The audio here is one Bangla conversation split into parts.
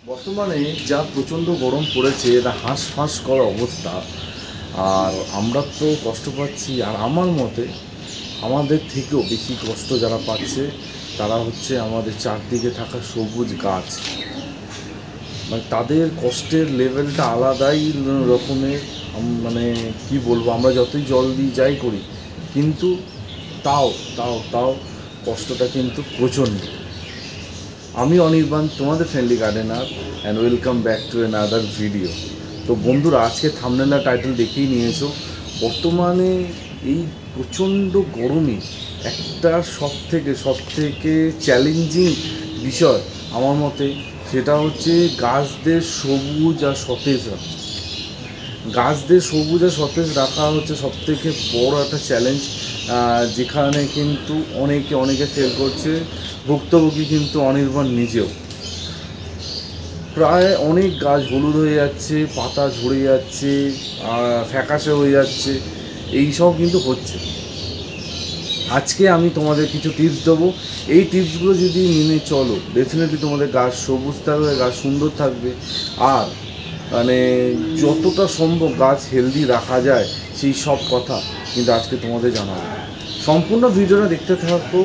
বর্তমানে যা প্রচণ্ড গরম পড়েছে, এটা হাঁসফাঁস করা অবস্থা। আর আমরা তো কষ্ট পাচ্ছি, আর আমার মতে আমাদের থেকেও বেশি কষ্ট যারা পাচ্ছে তারা হচ্ছে আমাদের চারদিকে থাকা সবুজ গাছ। মানে তাদের কষ্টের লেভেলটা আলাদাই রকমের। মানে কি বলবো, আমরা যতই জল দিই যাই করি, কিন্তু তাও তাও তাও কষ্টটা কিন্তু প্রচণ্ড। আমি অনির্বাণ, তোমাদের friendly gardener, and welcome back to another video. তো বন্ধুরা, আজকে থাম্বনেল আর টাইটেল দেখেই নিয়েছো। বর্তমানে এই প্রচণ্ড গরমে একটা সব থেকে চ্যালেঞ্জিং বিষয় আমার মতে, সেটা হচ্ছে গাছদের সবুজ আর সতেজ রাখা। গাছদের সবুজ আর সতেজ রাখা হচ্ছে সবথেকে বড় একটা চ্যালেঞ্জ, যেখানে কিন্তু অনেকে ফেল করছে। ভুক্তভোগী কিন্তু অনির্বাণ নিজেও। প্রায় অনেক গাছ হলুদ হয়ে যাচ্ছে, পাতা ঝরে যাচ্ছে, ফ্যাকাশে হয়ে যাচ্ছে, এই সব কিন্তু হচ্ছে। আজকে আমি তোমাদের কিছু টিপস দেবো। এই টিপসগুলো যদি মেনে চলো, ডেফিনেটলি তোমাদের গাছ সবুজ থাকবে, গাছ সুন্দর থাকবে, আর মানে যতটা সম্ভব গাছ হেলদি রাখা যায় সেই সব কথা কিন্তু আজকে তোমাদের জানাবো। সম্পূর্ণ ভিডিওটা দেখতে থাকো।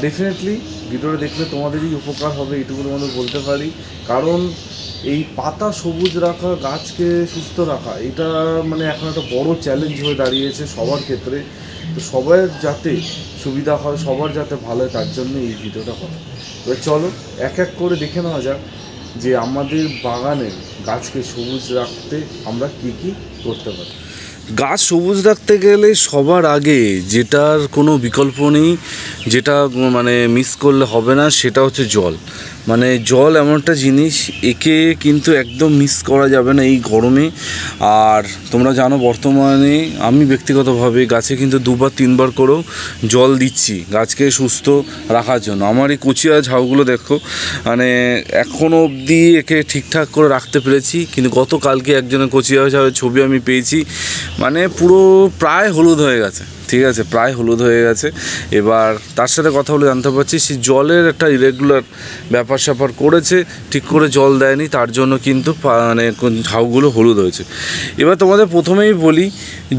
ডেফিনেটলি ভিডিওটা দেখলে তোমাদেরই উপকার হবে, এটুকু তোমাদের বলতে পারি। কারণ এই পাতা সবুজ রাখা, গাছকে সুস্থ রাখা, এটা মানে এখন একটা বড় চ্যালেঞ্জ হয়ে দাঁড়িয়েছে সবার ক্ষেত্রে। তো সবার যাতে সুবিধা হয়, সবার যাতে ভালো হয়, তার জন্য এই ভিডিওটা করা। এবার চলো এক এক করে দেখে নেওয়া যাক যে আমাদের বাগানের গাছকে সবুজ রাখতে আমরা কী কী করতে পারি। গাছ সবুজ রাখতে গেলে সবার আগে যেটার কোনো বিকল্প নেই, যেটা মানে মিস করলে হবে না, সেটা হচ্ছে জল। মানে জল এমন একটা জিনিস, একে কিন্তু একদম মিস করা যাবে না এই গরমে। আর তোমরা জানো বর্তমানে আমি ব্যক্তিগতভাবে গাছে কিন্তু 2-3 বার করেও জল দিচ্ছি গাছকে সুস্থ রাখার জন্য। আমার এই কচিয়া ঝাউগুলো দেখো, মানে এখনও অবধি একে ঠিকঠাক করে রাখতে পেরেছি, কিন্তু গতকালকে একজনের কচিয়া ঝাউয়ের ছবি আমি পেয়েছি, মানে পুরো প্রায় হলুদ হয়ে গেছে। ঠিক আছে, প্রায় হলুদ হয়ে গেছে। এবার তার সাথে কথা বলে জানতে পারছি সে জলের একটা ইরেগুলার ব্যাপার স্যাপার করেছে, ঠিক করে জল দেয়নি, তার জন্য কিন্তু মানে ঝাউগুলো হলুদ হয়েছে। এবার তোমাদের প্রথমেই বলি,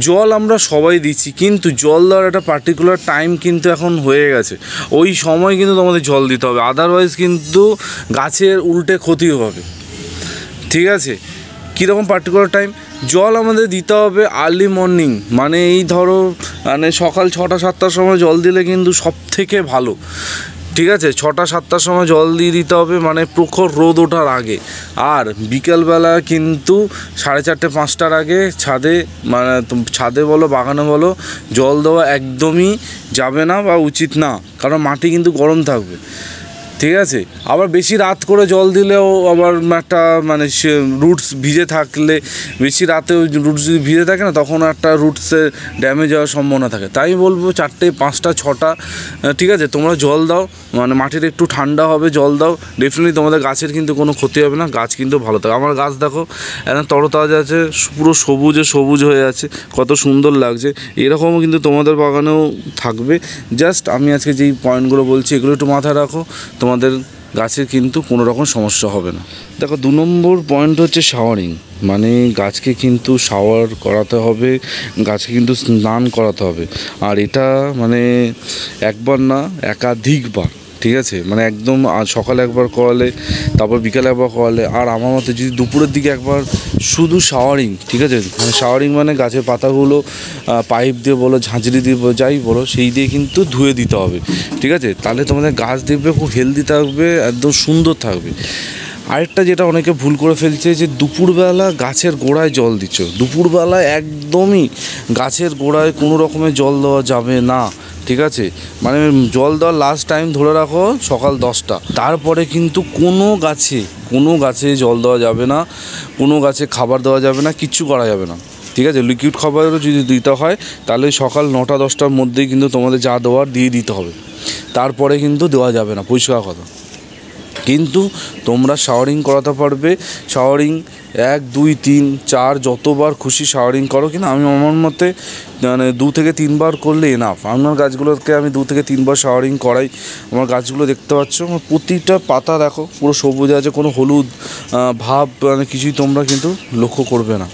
জল আমরা সবাই দিচ্ছি, কিন্তু জল দেওয়ার একটা পার্টিকুলার টাইম কিন্তু এখন হয়ে গেছে। ওই সময় কিন্তু তোমাদের জল দিতে হবে, আদারওয়াইজ কিন্তু গাছের উল্টে ক্ষতি হবে। ঠিক আছে, কীরকম পার্টিকুলার টাইম? জল আমাদের দিতে হবে আর্লি মর্নিং, মানে এই ধরো মানে সকাল 6টা-7টার সময় জল দিলে কিন্তু সব থেকে ভালো। ঠিক আছে, 6টা-7টার সময় জল দিয়ে দিতে হবে, মানে প্রখর রোদ ওঠার আগে। আর বিকেলবেলা কিন্তু 4:30-5টার আগে ছাদে, মানে ছাদে বলো বাগানে বলো, জল দেওয়া একদমই যাবে না বা উচিত না, কারণ মাটি কিন্তু গরম থাকবে। ঠিক আছে, আবার বেশি রাত করে জল দিলেও আবার একটা মানে সে রুটস ভিজে থাকলে, বেশি রাতে ওই রুটস যদি ভিজে থাকে না, তখন একটা রুটসের ড্যামেজ হওয়ার সম্ভাবনা থাকে। তাই বলবো 4টে, 5টা, 6টা, ঠিক আছে, তোমরা জল দাও, মানে মাটির একটু ঠান্ডা হবে, জল দাও, ডেফিনেটলি তোমাদের গাছের কিন্তু কোনো ক্ষতি হবে না, গাছ কিন্তু ভালো থাকে। আমার গাছ দেখো একদম তরতাজা আছে, পুরো সবুজ হয়ে আছে, কত সুন্দর লাগছে। এরকমও কিন্তু তোমাদের বাগানেও থাকবে। জাস্ট আমি আজকে যেই পয়েন্টগুলো বলছি এগুলো একটু মাথায় রাখো, তোমাদের গাছের কিন্তু কোনো রকম সমস্যা হবে না। দেখো 2 নম্বর পয়েন্ট হচ্ছে শাওয়ারিং। মানে গাছকে কিন্তু শাওয়ার করাতে হবে, গাছকে কিন্তু স্নান করাতে হবে। আর এটা মানে একবার না, একাধিকবার। ঠিক আছে, মানে একদম সকালে একবার করালে, তারপর বিকালে একবার করালে, আর আমার মতে যদি দুপুরের দিকে একবার শুধু শাওয়ারিং। ঠিক আছে, মানে শাওয়ারিং মানে গাছের পাতাগুলো পাইপ দিয়ে বলো, ঝাঁঝরি দিয়ে যাই বলো, সেই দিয়ে কিন্তু ধুয়ে দিতে হবে। ঠিক আছে, তাহলে তোমাদের গাছ দেখবে খুব হেলদি থাকবে, একদম সুন্দর থাকবে। আরেকটা যেটা অনেকে ভুল করে ফেলছে, যে দুপুরবেলা গাছের গোড়ায় জল দিচ্ছ। দুপুরবেলা একদমই গাছের গোড়ায় কোনো রকমের জল দেওয়া যাবে না। ঠিক আছে, মানে জল দেওয়ার লাস্ট টাইম ধরে রাখো সকাল 10টা, তারপরে কিন্তু কোনো গাছে জল দেওয়া যাবে না, কোনো গাছে খাবার দেওয়া যাবে না, কিচ্ছু করা যাবে না। ঠিক আছে, লিকুইড খাবারও যদি দিতে হয় তাহলে সকাল 9টা-10টার মধ্যেই কিন্তু তোমাদের যা দেওয়ার দিয়ে দিতে হবে, তারপরে কিন্তু দেওয়া যাবে না, পরিষ্কার কথা। কিন্তু তোমরা শাওয়ারিং করাতে পারবে। শাওয়ারিং 1 2 3 4 যতবার খুশি শাওয়ারিং করো, কিন্তু আমি আমার মতে মানে 2 থেকে 3 বার করলে এনাফ। আমার গাছগুলোকে আমি 2 থেকে 3 বার শাওয়ারিং করাই। আমার গাছগুলো দেখতে পাচ্ছ, আমার প্রতিটা পাতা দেখো পুরো সবুজ আছে, কোনো হলুদ ভাব মানে কিছুই তোমরা কিন্তু লক্ষ্য করবে না,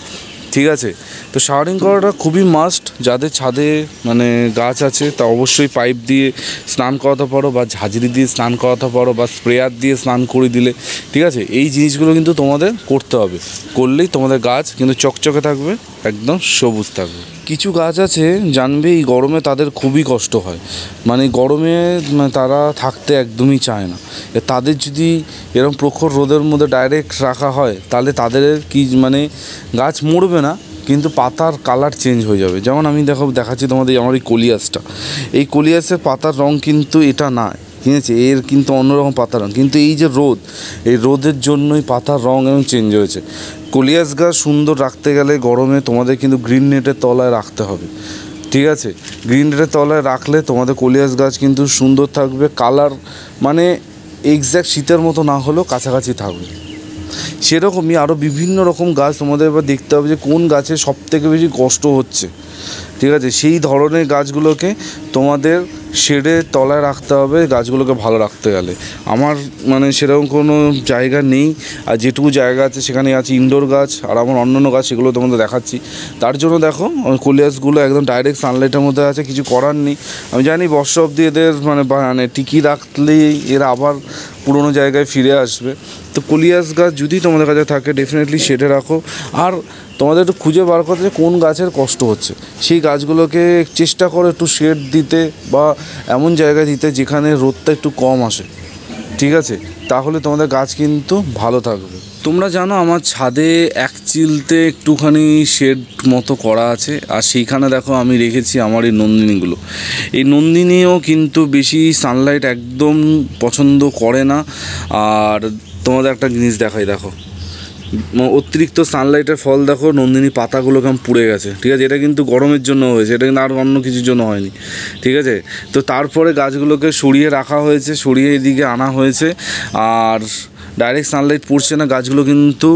ঠিক আছে? তো শাওয়ারিং করাটা খুবই মাস্ট। যাদের ছাদে মানে গাছ আছে তা অবশ্যই পাইপ দিয়ে স্নান করাতে পারো, বা ঝাঁঝরি দিয়ে স্নান করাতে পারো, বা স্প্রেয়ার দিয়ে স্নান করে দিলে, ঠিক আছে? এই জিনিসগুলো কিন্তু তোমাদের করতে হবে। করলেই তোমাদের গাছ কিন্তু চকচকে থাকবে, একদম সবুজ থাকবে। কিছু গাছ আছে জানবে এই গরমে তাদের খুবই কষ্ট হয়, মানে গরমে তারা থাকতে একদমই চায় না। তাদের যদি এরকম প্রখর রোদের মধ্যে ডাইরেক্ট রাখা হয় তাহলে তাদের কি মানে গাছ মরবে না, কিন্তু পাতার কালার চেঞ্জ হয়ে যাবে। যেমন আমি দেখাচ্ছি তোমাদের আমার এই কলিয়াসটা, এই কলিয়াসের পাতার রং কিন্তু এটা না, ঠিক আছে? এর কিন্তু অন্যরকম পাতার রং, কিন্তু এই যে রোদ, এই রোদের জন্যই পাতার রং এবং চেঞ্জ হয়েছে। কলিয়াস গাছ সুন্দর রাখতে গেলে গরমে তোমাদের কিন্তু গ্রিন নেটের তলায় রাখতে হবে, ঠিক আছে? গ্রিন নেটের তলায় রাখলে তোমাদের কলিয়াস গাছ কিন্তু সুন্দর থাকবে, কালার মানে এক্স্যাক্ট শীতের মতো না হলেও কাছাকাছি থাকবে। সেরকমই আরও বিভিন্ন রকম গাছ তোমাদের এবার দেখতে হবে যে কোন গাছে সবথেকে বেশি কষ্ট হচ্ছে, ঠিক আছে? সেই ধরনের গাছগুলোকে তোমাদের শেডের তলায় রাখতে হবে গাছগুলোকে ভালো রাখতে গেলে। আমার মানে সেরকম কোনো জায়গা নেই, আর যেটুকু জায়গা আছে সেখানে আছে ইনডোর গাছ, আর আমার অন্যান্য গাছ সেগুলো তোমাদের দেখাচ্ছি। তার জন্য দেখো কলিয়াসগুলো একদম ডাইরেক্ট সানলাইটের মধ্যে আছে, কিছু করার নেই। আমি জানি বর্ষা অবধি এদের মানে টিকি রাখলেই এরা আবার পুরোনো জায়গায় ফিরে আসবে। তো কলিয়াস গাছ যদি তোমাদের কাছে থাকে ডেফিনেটলি শেডে রাখো। আর তোমাদের একটু খুঁজে বার করতে যে কোন গাছের কষ্ট হচ্ছে, সেই গাছগুলোকে চেষ্টা করো একটু শেড দিতে, বা এমন জায়গায় দিতে যেখানে রোদটা একটু কম আসে, ঠিক আছে? তাহলে তোমাদের গাছ কিন্তু ভালো থাকবে। তোমরা জানো আমার ছাদে এক চিলতে একটুখানি শেড মতো করা আছে, আর সেইখানে দেখো আমি রেখেছি আমার এই নন্দিনীগুলো। এই নন্দিনীও কিন্তু বেশি সানলাইট একদম পছন্দ করে না। আর তোমাদের একটা জিনিস দেখাই, দেখো অতিরিক্ত সানলাইটের ফল দেখো নন্দিনী পাতাগুলো কেমন পুড়ে গেছে, ঠিক আছে? এটা কিন্তু গরমের জন্য হয়েছে, এটা কিন্তু আর অন্য কিছুর জন্য হয়নি, ঠিক আছে? তো তারপরে গাছগুলোকে সরিয়ে রাখা হয়েছে, সরিয়ে এদিকে আনা হয়েছে, আর ডাইরেক্ট সানলাইট পড়ছে না, গাছগুলো কিন্তু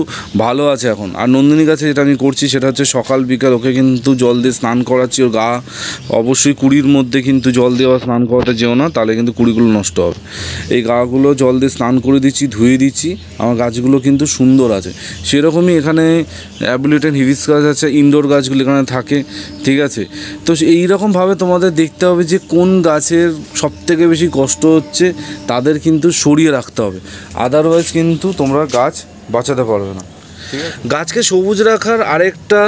ভালো আছে এখন। আর নন্দিনী গাছে যেটা আমি করছি সেটা হচ্ছে সকাল বিকাল ওকে কিন্তু জল দিয়ে স্নান করাচ্ছি। ওর গা অবশ্যই কুড়ির মধ্যে কিন্তু জল দেওয়া স্নান করাতে যেও না, তাহলে কিন্তু কুড়িগুলো নষ্ট হবে। এই গাগুলো জল দিয়ে স্নান করে দিচ্ছি, ধুয়ে দিচ্ছি। আমার গাছগুলো কিন্তু সুন্দর আছে। সেরকমই এখানে অ্যাবিলিটেন হিবিস্কাস আছে, ইনডোর গাছগুলো এখানে থাকে, ঠিক আছে? তো এইরকমভাবে তোমাদের দেখতে হবে যে কোন গাছের সবথেকে বেশি কষ্ট হচ্ছে, তাদের কিন্তু সরিয়ে রাখতে হবে, আদারওয়াইজ কিন্তু তোমরা গাছ বাঁচাতে পারবে না, ঠিক আছে? গাছকে সবুজ রাখার আরেকটা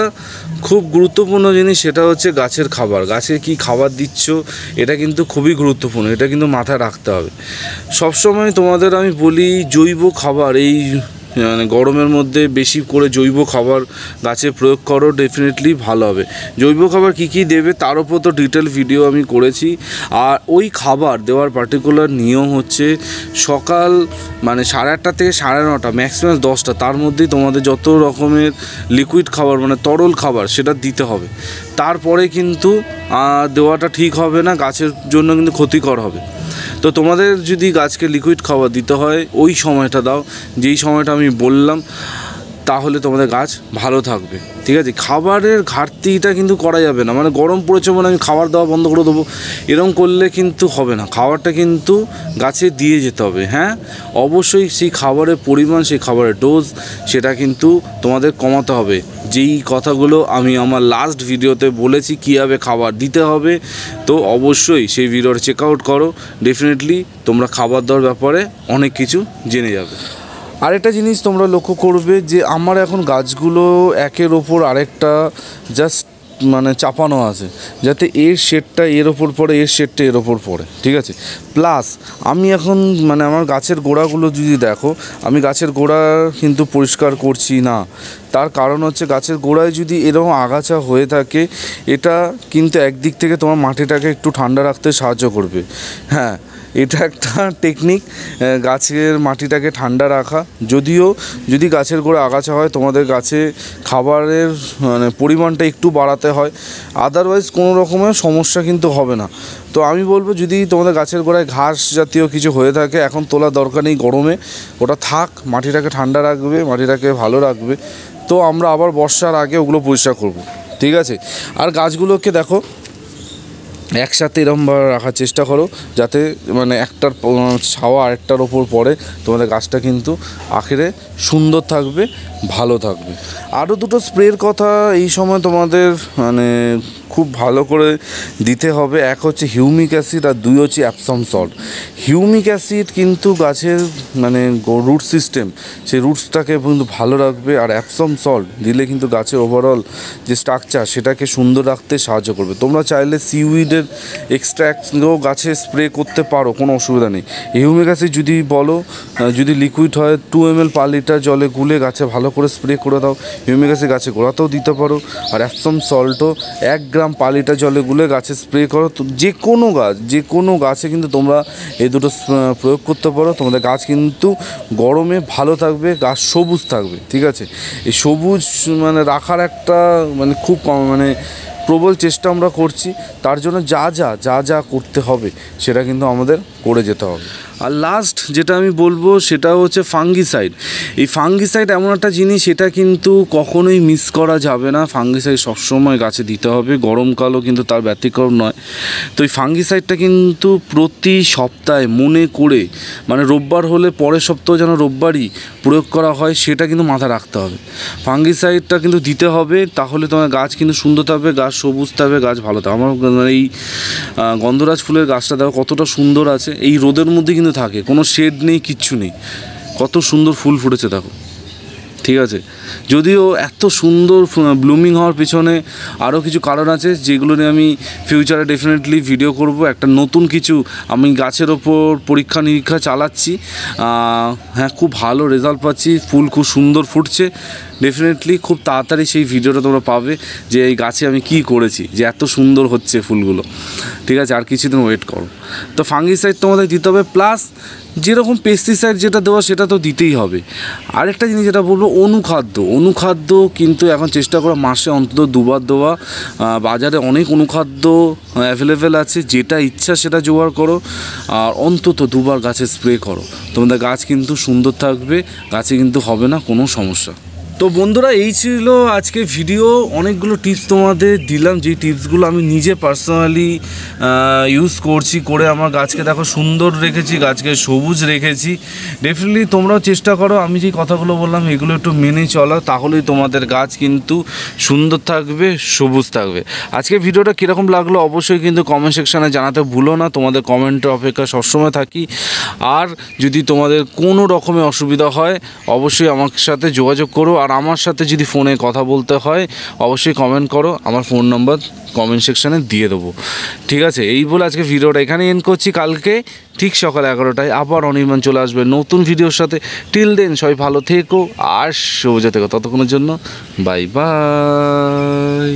খুব গুরুত্বপূর্ণ জিনিস সেটা হচ্ছে গাছের খাবার। গাছে কি খাবার দিচ্ছ এটা কিন্তু খুবই গুরুত্বপূর্ণ, এটা কিন্তু মাথায় রাখতে হবে সবসময়। তোমাদের আমি বলি জৈব খাবার, এই মানে গরমের মধ্যে বেশি করে জৈব খাবার গাছে প্রয়োগ করো, ডেফিনেটলি ভালো হবে। জৈব খাবার কী কী দেবে তার উপর তো ডিটেল ভিডিও আমি করেছি। আর ওই খাবার দেওয়ার পার্টিকুলার নিয়ম হচ্ছে সকাল মানে 8:30 থেকে 9:30, ম্যাক্সিমাম 10টা, তার মধ্যেই তোমাদের যত রকমের লিকুইড খাবার মানে তরল খাবার সেটা দিতে হবে। তারপরে কিন্তু দেওয়াটা ঠিক হবে না, গাছের জন্য কিন্তু ক্ষতিকর হবে। তো তোমাদের যদি গাছকে লিকুইড খাবার দিতে হয় ওই সময়টা দাও, যেই সময়টা আমি বললাম, তাহলে তোমাদের গাছ ভালো থাকবে, ঠিক আছে? খাবারের ঘাটতিটা কিন্তু করা যাবে না, মানে গরম পড়েছে মানে আমি খাবার দেওয়া বন্ধ করে দেবো, এরকম করলে কিন্তু হবে না। খাবারটা কিন্তু গাছে দিয়ে যেতে হবে। হ্যাঁ, অবশ্যই সেই খাবারের পরিমাণ, সেই খাবারের ডোজ সেটা কিন্তু তোমাদের কমাতে হবে। যেই কথাগুলো আমি আমার লাস্ট ভিডিওতে বলেছি কীভাবে খাবার দিতে হবে, তো অবশ্যই সেই ভিডিওটা চেক আউট করো। ডেফিনেটলি তোমরা খাবার দেওয়ার ব্যাপারে অনেক কিছু জেনে যাবে। আরেকটা জিনিস তোমরা লক্ষ্য করবে যে আমার এখন গাছগুলো একের ওপর আরেকটা জাস্ট মানে চাপানো আছে, যাতে এর শেডটা এর ওপর পড়ে, এর শেডটা এর ওপর পড়ে, ঠিক আছে? প্লাস আমি এখন মানে আমার গাছের গোড়াগুলো যদি দেখো, আমি গাছের গোড়া কিন্তু পরিষ্কার করছি না। তার কারণ হচ্ছে গাছের গোড়ায় যদি এরকম আগাছা হয়ে থাকে, এটা কিন্তু একদিক থেকে তোমার মাটিটাকে একটু ঠান্ডা রাখতে সাহায্য করবে। হ্যাঁ, এটা একটা টেকনিক গাছের মাটিটাকে ঠান্ডা রাখা। যদিও যদি গাছের গোড়ায় আগাছা হয় তোমাদের গাছে খাবারের মানে পরিমাণটা একটু বাড়াতে হয়, আদারওয়াইজ কোনো রকমের সমস্যা কিন্তু হবে না। তো আমি বলবো যদি তোমাদের গাছের গোড়ায় ঘাস জাতীয় কিছু হয়ে থাকে এখন তোলার দরকার নেই, গরমে ওটা থাক, মাটিটাকে ঠান্ডা রাখবে, মাটিটাকে ভালো রাখবে। তো আমরা আবার বর্ষার আগে ওগুলো পরিষ্কার করব, ঠিক আছে। আর গাছগুলোকে দেখো একসাথে এরকমভাবে রাখার চেষ্টা করো যাতে মানে একটার ছাওয়া আরেকটার ওপর পড়ে, তোমাদের গাছটা কিন্তু আখেরে সুন্দর থাকবে, ভালো থাকবে। আরও দুটো স্প্রের কথা এই সময় তোমাদের মানে খুব ভালো করে দিতে হবে। এক হচ্ছে হিউমিক অ্যাসিড আর দুই হচ্ছে অ্যাপসম সল্ট। হিউমিক অ্যাসিড কিন্তু গাছের মানে রুট সিস্টেম, সেই রুটসটাকে কিন্তু ভালো রাখবে, আর অ্যাপসম সল্ট দিলে কিন্তু গাছের ওভারঅল যে স্ট্রাকচার সেটাকে সুন্দর রাখতে সাহায্য করবে। তোমরা চাইলে সিউইডের এক্সট্র্যাক্টও গাছে স্প্রে করতে পারো, কোনো অসুবিধা নেই। হিউমিক অ্যাসিড যদি বলো যদি লিকুইড হয় 2 ml পার লিটার জলে গুলে গাছে ভালো করে স্প্রে করে দাও। হিউমিক অ্যাসিড গাছে গোড়াতেও দিতে পারো, আর অ্যাপসম সল্টও 1 গ্রাম পার লিটার জলে গুলে গাছে স্প্রে করো। তো যে কোনো গাছে কিন্তু তোমরা এই দুটো প্রয়োগ করতে পারো, তোমাদের গাছ কিন্তু গরমে ভালো থাকবে, গাছ সবুজ থাকবে, ঠিক আছে। এই সবুজ মানে রাখার একটা মানে খুব মানে প্রবল চেষ্টা আমরা করছি, তার জন্য যা যা করতে হবে সেটা কিন্তু আমাদের করে যেতে হবে। আর লাস্ট যেটা আমি বলবো সেটা হচ্ছে ফাঙ্গিসাইড। এই ফাঙ্গিসাইড এমন একটা জিনিস, এটা কিন্তু কখনোই মিস করা যাবে না। ফাঙ্গিসাইড সবসময় গাছে দিতে হবে, গরমকালও কিন্তু তার ব্যতিক্রম নয়। তো এই ফাঙ্গিসাইডটা কিন্তু প্রতি সপ্তাহে মনে করে মানে রোববার হলে পরের সপ্তাহ যেন রোববারই প্রয়োগ করা হয় সেটা কিন্তু মাথায় রাখতে হবে। ফাঙ্গিসাইডটা কিন্তু দিতে হবে, তাহলে তোমার গাছ কিন্তু সুন্দর থাকবে, গাছ সবুজ থাকবে, গাছ ভালো থাকবে। আমার এই গন্ধরাজ ফুলের গাছটা দেখো কতটা সুন্দর আছে, এই রোদের মধ্যে কিন্তু থাকে, কোনো শেড নেই, কিচ্ছু নেই, কত সুন্দর ফুল ফুটেছে দেখো, ঠিক আছে। যদিও এত সুন্দর ব্লুমিং হওয়ার পিছনে আরও কিছু কারণ আছে যেগুলো নিয়ে আমি ফিউচারে ডেফিনেটলি ভিডিও করব। একটা নতুন কিছু আমি গাছের ওপর পরীক্ষা নিরীক্ষা চালাচ্ছি, হ্যাঁ খুব ভালো রেজাল্ট পাচ্ছি, ফুল খুব সুন্দর ফুটছে। ডেফিনেটলি খুব তাড়াতাড়ি সেই ভিডিওটা তোমরা পাবে যে এই গাছে আমি কি করেছি, যে এত সুন্দর হচ্ছে ফুলগুলো, ঠিক আছে। আর কিছুদিন ওয়েট করো। তো ফাঙ্গিসাইড তোমাদের দিতে হবে, প্লাস যেরকম পেস্টিসাইড যেটা দেওয়া সেটা তো দিতেই হবে। আরেকটা জিনিস যেটা বলবো, অনুখাদ্য কিন্তু এখন চেষ্টা করো মাসে অন্তত 2 বার দেওয়া। বাজারে অনেক অনুখাদ্য অ্যাভেলেবেল আছে, যেটা ইচ্ছা সেটা জোগাড় করো, আর অন্তত 2 বার গাছে স্প্রে করো, তোমাদের গাছ কিন্তু সুন্দর থাকবে, গাছে কিন্তু হবে না কোনো সমস্যা। তো বন্ধুরা এই ছিল আজকে ভিডিও, অনেকগুলো টিপস তোমাদের দিলাম, যেই টিপসগুলো আমি নিজে পার্সোনালি ইউজ করছি, করে আমার গাছকে দেখো সুন্দর রেখেছি, গাছকে সবুজ রেখেছি। ডেফিনেটলি তোমরাও চেষ্টা করো আমি যেই কথাগুলো বললাম এগুলো একটু মেনে চলো, তাহলেই তোমাদের গাছ কিন্তু সুন্দর থাকবে, সবুজ থাকবে। আজকে ভিডিওটা কীরকম লাগলো অবশ্যই কিন্তু কমেন্ট সেকশানে জানাতে ভুলো না, তোমাদের কমেন্টের অপেক্ষা সবসময় থাকি। আর যদি তোমাদের কোনো রকমের অসুবিধা হয় অবশ্যই আমার সাথে যোগাযোগ করো, আর আমার সাথে যদি ফোনে কথা বলতে হয় অবশ্যই কমেন্ট করো, আমার ফোন নাম্বার কমেন্ট সেকশানে দিয়ে দেবো, ঠিক আছে। এই বলে আজকে ভিডিওটা এখানে এন্ড করছি। কালকে ঠিক সকাল 11টায় আবার অনির্বাণ চলে আসবে নতুন ভিডিওর সাথে। টিল দেন সবাই ভালো থেকো আর সবুজে থেকো, ততক্ষণের জন্য বাই বাই।